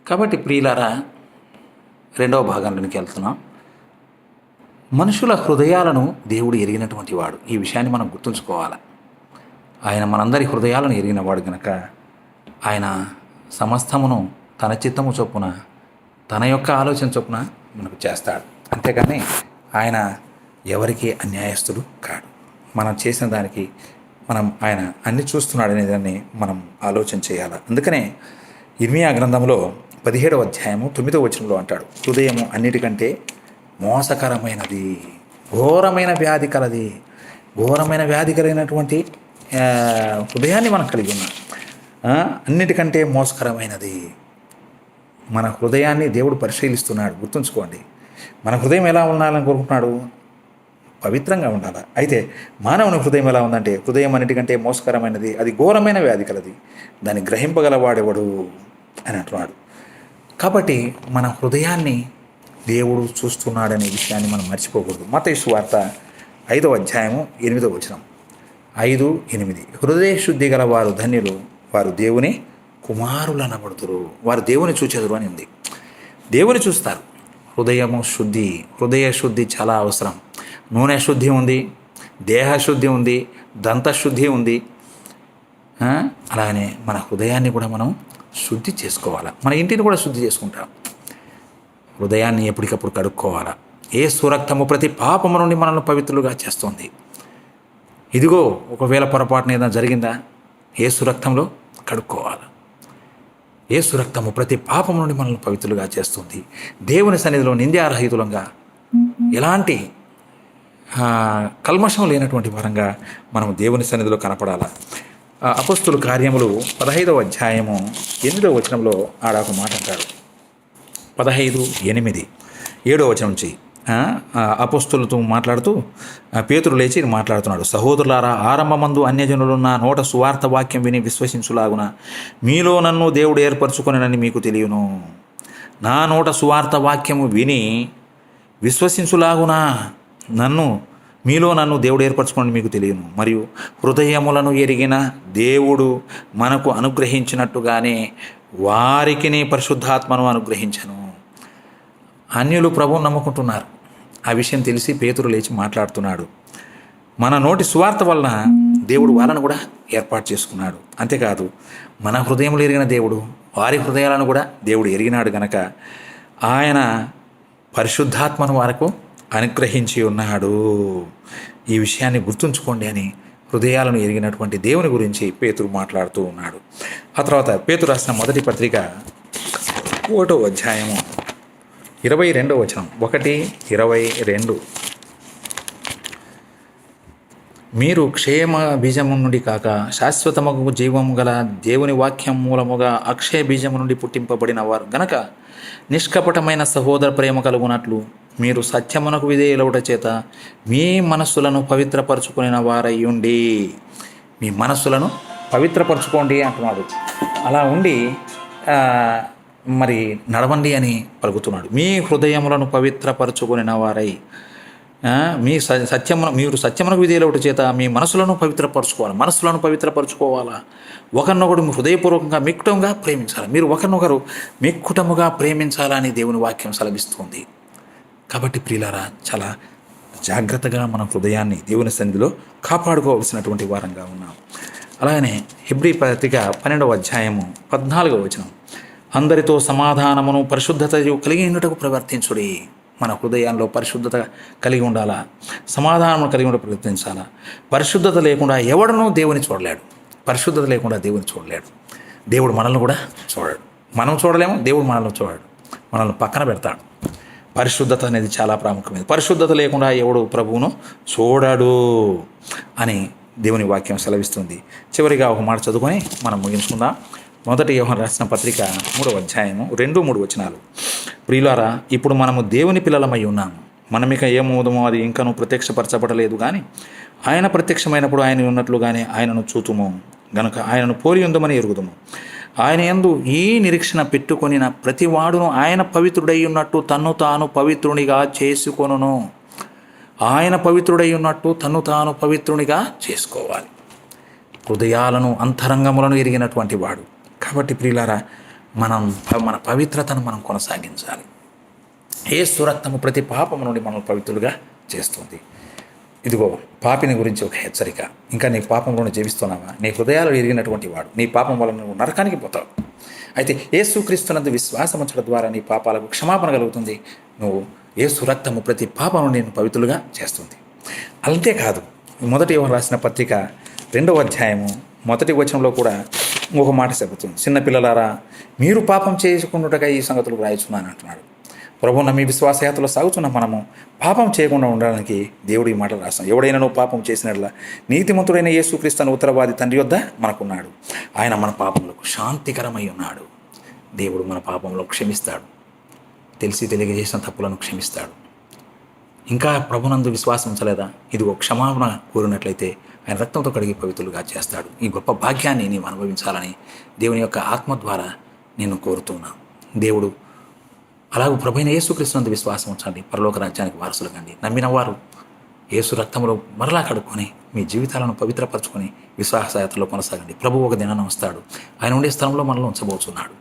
కాబట్టి ప్రియులారా, రెండవ భాగంలోనికి వెళ్తున్నాం. మనుషుల హృదయాలను దేవుడు ఎరిగినటువంటి వాడు. ఈ విషయాన్ని మనం గుర్తుంచుకోవాలి. ఆయన మనందరి హృదయాలను ఎరిగినవాడు గనక ఆయన సమస్తమును తన చిత్తము చొప్పున, తన యొక్క ఆలోచన చొప్పున మనకు చేస్తాడు. అంతేకాని ఆయన ఎవరికి అన్యాయస్తుడు కాడు. మనం చేసిన దానికి ఆయన అన్ని చూస్తున్నాడు అనే దాన్ని మనం ఆలోచన చేయాలి. అందుకనే ఇర్మియా గ్రంథంలో 17వ అధ్యాయము 9వ వచనంలో అంటాడు, హృదయము అన్నిటికంటే మోసకరమైనది, ఘోరమైన వ్యాధి కలది. ఘోరమైన వ్యాధి కలిగినటువంటి హృదయాన్ని మనం కలిగి ఉన్నాం. అన్నిటికంటే మోసకరమైనది. మన హృదయాన్ని దేవుడు పరిశీలిస్తున్నాడు. గుర్తుంచుకోండి, మన హృదయం ఎలా ఉండాలని కోరుకుంటున్నాడు? పవిత్రంగా ఉండాలి. అయితే మానవుని హృదయం ఎలా ఉందంటే, హృదయం అన్నిటికంటే మోసకరమైనది, అది ఘోరమైన వ్యాధి కలది, దాన్ని గ్రహింపగలవాడెవడు అని అంటున్నాడు. కాబట్టి మన హృదయాన్ని దేవుడు చూస్తున్నాడనే విషయాన్ని మనం మర్చిపోకూడదు. మత్తయి సువార్త 5వ అధ్యాయము 8వ వచనం, 5:8, హృదయ శుద్ధి గల వారు ధన్యులు, వారు దేవుని కుమారులు అనబడుతురు, వారు దేవుని చూచెదరు అని ఉంది. దేవుని చూస్తారు. హృదయ శుద్ధి చాలా అవసరం. నూనె శుద్ధి ఉంది, దేహ శుద్ధి ఉంది, దంతశుద్ధి ఉంది. అలానే మన హృదయాన్ని కూడా మనం శుద్ధి చేసుకోవాలి. మన ఇంటిని కూడా శుద్ధి చేసుకుంటాం. హృదయాన్ని ఎప్పటికప్పుడు కడుక్కోవాలి. యేసు రక్తము ప్రతి పాపము నుండి మనల్ని పవిత్రులుగా చేస్తుంది. ఇదిగో, ఒకవేళ పొరపాటున ఏదైనా జరిగిందా, యేసు రక్తంలో కడుక్కోవాలి. యేసు రక్తము ప్రతి పాపము నుండి మనల్ని పవిత్రులుగా చేస్తుంది. దేవుని సన్నిధిలో నిందారహితులంగా, ఎలాంటి కల్మషం లేనటువంటి పరంగా మనం దేవుని సన్నిధిలో కనపడాలి. అపొస్తలుల కార్యములు 15వ అధ్యాయము 8వ వచనంలో ఆడొక మాట అంటాడు. 15:8, 7వ వచనం నుంచి అపొస్తలులతో మాట్లాడుతూ పేతురు లేచి మాట్లాడుతున్నాడు. సహోదరులారా, ఆరంభమందు అన్యజనులు నా నోట సువార్త వాక్యం విని విశ్వసించులాగున మీలో నన్ను దేవుడు ఏర్పరచుకొనని మీకు తెలియను. నా నోట సువార్త వాక్యము విని విశ్వసించులాగున మీలో నన్ను దేవుడు ఏర్పరచుకోండి మీకు తెలియను. మరియు హృదయములను ఎరిగిన దేవుడు మనకు అనుగ్రహించినట్టుగానే వారికిని పరిశుద్ధాత్మను అనుగ్రహించను. అన్యులు ప్రభువును నమ్ముకుంటున్నారు. ఆ విషయం తెలిసి పేతురు లేచి మాట్లాడుతున్నాడు. మన నోటి సువార్త వలన దేవుడు వాళ్ళను కూడా ఏర్పాటు చేసుకున్నాడు. అంతేకాదు, మన హృదయములు ఎరిగిన దేవుడు వారి హృదయాలను కూడా దేవుడు ఎరిగినాడు గనక ఆయన పరిశుద్ధాత్మను వారికి అనుగ్రహించి ఉన్నాడు. ఈ విషయాన్ని గుర్తుంచుకోండి అని హృదయాలను ఎరిగినటువంటి దేవుని గురించి పేతురు మాట్లాడుతూ ఉన్నాడు. ఆ తర్వాత పేతురు రాసిన మొదటి పత్రిక 1వ అధ్యాయము 22వ వచనం, 1:22, మీరు క్షేమ బీజము నుండి కాక శాశ్వతమగు జీవము గల దేవుని వాక్యం మూలముగా అక్షయ బీజము నుండి పుట్టింపబడిన వారు గనక నిష్కపటమైన సహోదర ప్రేమ కలుగునట్లు మీరు సత్యమునకు విధేయులవుట చేత మీ మనస్సులను పవిత్రపరచుకునే వారయ్యుండి. మీ మనస్సులను పవిత్రపరచుకోండి అంటున్నాడు. అలా ఉండి మరి నడవండి అని పలుకుతున్నాడు. మీ హృదయములను పవిత్రపరచుకునే వారై మీరు సత్యమునకు విధేయులవుట చేత మీ మనసులను పవిత్రపరచుకోవాలా. ఒకరినొకడు హృదయపూర్వకంగా మిక్కుటంగా ప్రేమించాలి. మీరు ఒకరినొకరు మిక్కుటముగా ప్రేమించాలని దేవుని వాక్యం సెలవిస్తుంది. కాబట్టి ప్రియులారా, చాలా జాగ్రత్తగా మన హృదయాన్ని దేవుని సన్నిధిలో కాపాడుకోవాల్సినటువంటి వారంగా ఉన్నాం. అలాగనే హెబ్రీ పత్రిక 12వ అధ్యాయము 14వ వచనం, అందరితో సమాధానమును పరిశుద్ధత కలిగి ఉన్నట్టుకు ప్రవర్తించుడి. మన హృదయాల్లో పరిశుద్ధత కలిగి ఉండాలా, సమాధానము కలిగి ఉండి ప్రవర్తించాలా. పరిశుద్ధత లేకుండా ఎవడనూ దేవుని చూడలేడు. దేవుడు మనల్ని కూడా చూడడు. మనం చూడలేము, దేవుడు మనల్ని చూడడు. మనల్ని పక్కన పెడతాడు. పరిశుద్ధత అనేది చాలా ప్రాముఖ్యమైనది. పరిశుద్ధత లేకుండా ఎవడు ప్రభువును చూడడు అని దేవుని వాక్యం సెలవిస్తుంది. చివరిగా ఒక మాట చదువుకొని మనం ముగించుకుందాం. మొదటి యోహాను రాసిన పత్రిక 3వ అధ్యాయము 2-3 వచనాలు, ప్రియులారా, ఇప్పుడు మనము దేవుని పిల్లలమై ఉన్నాము. మనమిక ఏమవుదమో అది ఇంకనూ ప్రత్యక్షపరచబడలేదు, కానీ ఆయన ప్రత్యక్షమైనప్పుడు ఆయన ఉన్నట్లుగానే ఆయనను చూతుము గనుక ఆయనను పోలి ఉందమని ఎరుగుదుము. ఆయన యందు ఈ నిరీక్షణ పెట్టుకొనిన ప్రతివాడును ఆయన పవిత్రుడై ఉన్నట్టు తన్ను తాను పవిత్రునిగా చేసుకొనును. ఆయన పవిత్రుడై ఉన్నట్టు తన్ను తాను పవిత్రునిగా చేసుకోవాలి. హృదయాలను అంతరంగములను ఎరిగినటువంటి వాడు. కాబట్టి ప్రియులారా, మన పవిత్రతను మనం కొనసాగించాలి. యేసు రక్తము ప్రతి పాపము నుండి మనల్ని పవిత్రులుగా చేస్తుంది. ఇదిగో పాపిని గురించి ఒక హెచ్చరిక. ఇంకా నీ పాపంలోనే జీవిస్తున్నావా? నీ హృదయాలు ఎరిగినటువంటి వాడు. నీ పాపం వల్ల నువ్వు నరకానికి పోతావు. అయితే యేసుక్రీస్తునందు విశ్వాసం ఉంచడం ద్వారా నీ పాపాలకు క్షమాపణ కలుగుతుంది. నువ్వు యేసు రక్తము ప్రతి పాపం నుండి నేను పవిత్రులుగా చేస్తుంది. అంతేకాదు, మొదటి యోహాను రాసిన పత్రిక 2వ అధ్యాయము 1వ వచనంలో కూడా ఒక మాట చెబుతుంది. చిన్నపిల్లలారా, మీరు పాపం చేసుకున్నట్టుగా ఈ సంగతులు రాయిచున్నాను అంటున్నాడు. ప్రభువున మీ విశ్వాసయాత్రలో సాగుతున్న మనము పాపం చేయకుండా ఉండడానికి దేవుడు ఈ మాటలు రాస్తాం. ఎవడైనా నువ్వు పాపం చేసినట్లా నీతిమంతుడైన యేసుక్రీస్తును ఉత్తరవాది తండ్రి వద్ద మనకున్నాడు. ఆయన మన పాపములకు శాంతికరమై ఉన్నాడు. దేవుడు మన పాపంలో క్షమిస్తాడు. తెలిసి తెలియజేసిన తప్పులను క్షమిస్తాడు. ఇంకా ప్రభునందు విశ్వాసం ఉంచలేదా? ఇదిగో క్షమాపణ కోరినట్లయితే ఆయన రక్తంతో కడిగి పవిత్రులుగా చేస్తాడు. ఈ గొప్ప భాగ్యాన్ని నీవు అనుభవించాలని దేవుని యొక్క ఆత్మ ద్వారా నేను కోరుతున్నాను. దేవుడు అలాగే ప్రభువైన యేసుక్రీస్తునందు విశ్వాసం ఉంచండి, పరలోక రాజ్యానికి వారసులు కండి. నమ్మిన వారు యేసు రక్తంలో మరలా కడుక్కొని మీ జీవితాలను పవిత్రపరచుకొని విశ్వాసయాత్రలో కొనసాగండి. ప్రభువు ఒక దినాన్ని వస్తాడు. ఆయన ఉండే స్థలంలో మనల్ని ఉంచబోతున్నాడు.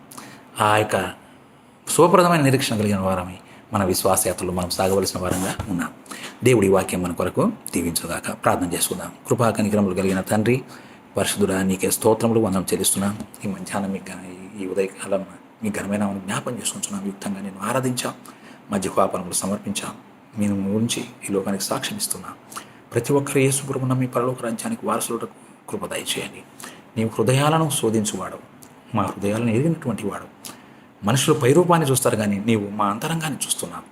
ఆ యొక్క శుభప్రదమైన నిరీక్షణ కలిగిన వారమై మన విశ్వాసయాత్రలో మనం సాగవలసిన వారంగా ఉన్నాం. దేవుడి వాక్యం మన కొరకు దీవించుగాక. ప్రార్థన చేసుకుందాం. కృపా కనికరములు కలిగిన తండ్రి, పరిశుద్ధుడా, నీకే స్తోత్రములు వందనం చెల్లిస్తున్నాం. ఈ మధ్యాహ్నం ఈ ఉదయకాలం మీ ఘనమైన జ్ఞాపం చేసుకుంటున్నాం. యుక్తంగా నేను ఆరాధించాం, మధ్యపాపనములు సమర్పించాం. మీ గురించి ఈ లోకానికి సాక్ష్యం ఇస్తున్నాం. ప్రతి ఒక్కరు యేసు ప్రభువున మీ పరలోక రాజ్యానికి వారసులకు కృప దయచేయండి. నీవు హృదయాలను శోధించువాడు, మా హృదయాలను ఎరిగినటువంటి వాడు. మనుషులు పైరూపాన్ని చూస్తారు, కానీ నీవు మా అంతరంగాన్ని చూస్తున్నావు.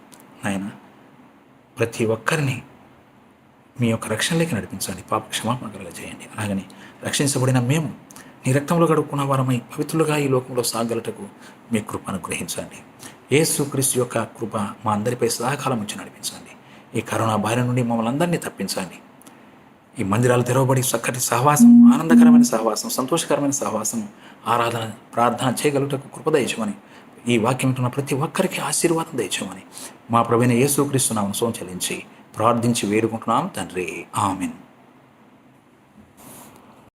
నాయన, ప్రతి ఒక్కరిని మీ యొక్క రక్షణలోకి నడిపించండి. పాప క్షమాపణ కలుగజేయండి. అలాగని రక్షించబడిన మేము నీ రక్తంలో గడుపుకున్న వారమై పవిత్రులుగా ఈ లోకంలో సాగలటకు మీ కృపను గ్రహించండి. యేసుక్రీస్తు యొక్క కృప మా అందరిపై సదాకాలం నుంచి నడిపించండి. ఈ కరోనా బారి నుండి మమ్మల్ని అందరినీ తప్పించండి. ఈ మందిరాలు తెరవబడి చక్కటి సహవాసం, ఆనందకరమైన సహవాసం, సంతోషకరమైన సహవాసం, ఆరాధన, ప్రార్థన చేయగలుగుటకు కృప దయచేయమని, ఈ వాక్యం వింటున్న ప్రతి ఒక్కరికి ఆశీర్వాదం దయచేయమని మా ప్రభువైన యేసుక్రీస్తు నామమున చెల్లించి ప్రార్థించి వేడుకుంటున్నాం తండ్రి. ఆమేన్.